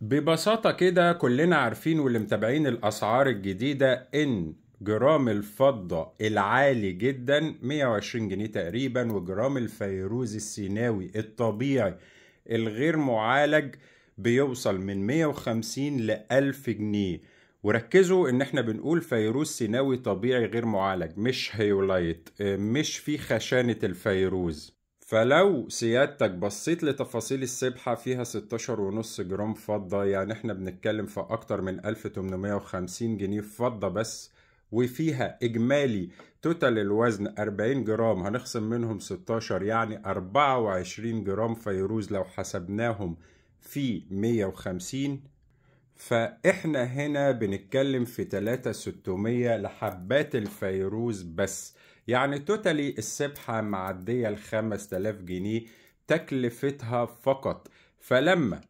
ببساطة كده كلنا عارفين واللي متابعين الأسعار الجديدة إن جرام الفضة العالي جدا 120 جنيه تقريبا، وجرام الفيروز السيناوي الطبيعي الغير معالج بيوصل من 150 ل 1000 جنيه. وركزوا ان احنا بنقول فيروز سيناوي طبيعي غير معالج، مش هيولايت، مش في خشانة الفيروز. فلو سيادتك بصيت لتفاصيل السبحة فيها 16.5 جرام فضة، يعني احنا بنتكلم في اكتر من 1850 جنيه فضة بس، وفيها اجمالي توتال الوزن 40 جرام، هنخصم منهم 16 يعني 24 جرام فيروز لو حسبناهم في 150. فاحنا هنا بنتكلم في 3600 لحبات الفيروز بس، يعني توتالي السبحة معدية ال 5000 جنيه تكلفتها فقط. فلما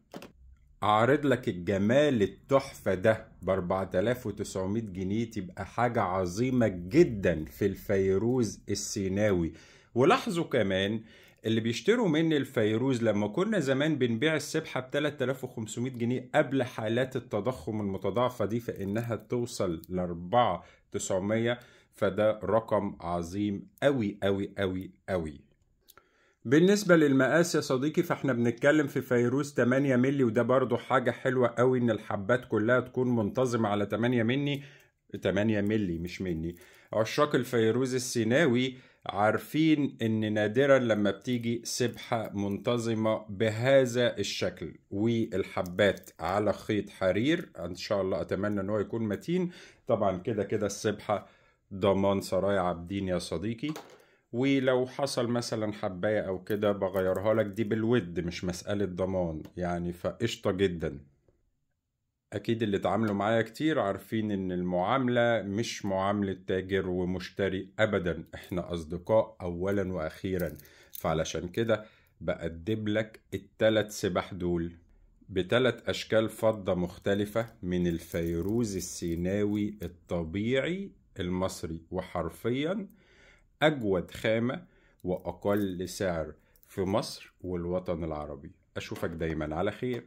اعرض لك الجمال التحفة ده ب 4900 جنيه تبقى حاجة عظيمة جدا في الفيروز السيناوي. ولاحظوا كمان اللي بيشتروا مني الفيروز، لما كنا زمان بنبيع السبحة ب 3500 جنيه قبل حالات التضخم المتضاعفة دي، فإنها توصل ل 4900. فده رقم عظيم أوي أوي أوي أوي. بالنسبة للمقاس يا صديقي، فاحنا بنتكلم في فيروز 8 ملي، وده برضو حاجة حلوة قوي ان الحبات كلها تكون منتظمة على 8 ملي مش مني. عشاق الفيروز السيناوي عارفين ان نادرا لما بتيجي سبحة منتظمة بهذا الشكل، والحبات على خيط حرير ان شاء الله، اتمنى ان هو يكون متين. طبعا كده كده السبحة ضمان سرايا عابدين يا صديقي. ولو حصل مثلا حباية او كده بغيرها لك دي بالود، مش مسألة ضمان يعني، فقشطة جدا. اكيد اللي اتعاملوا معايا كتير عارفين ان المعاملة مش معاملة تاجر ومشتري ابدا، احنا اصدقاء اولا واخيرا. فعلشان كده بقدم لك التلات سبح دول بتلات اشكال فضة مختلفة من الفيروز السيناوي الطبيعي المصري، وحرفيا أجود خامة وأقل سعر في مصر والوطن العربي. أشوفك دايما على خير.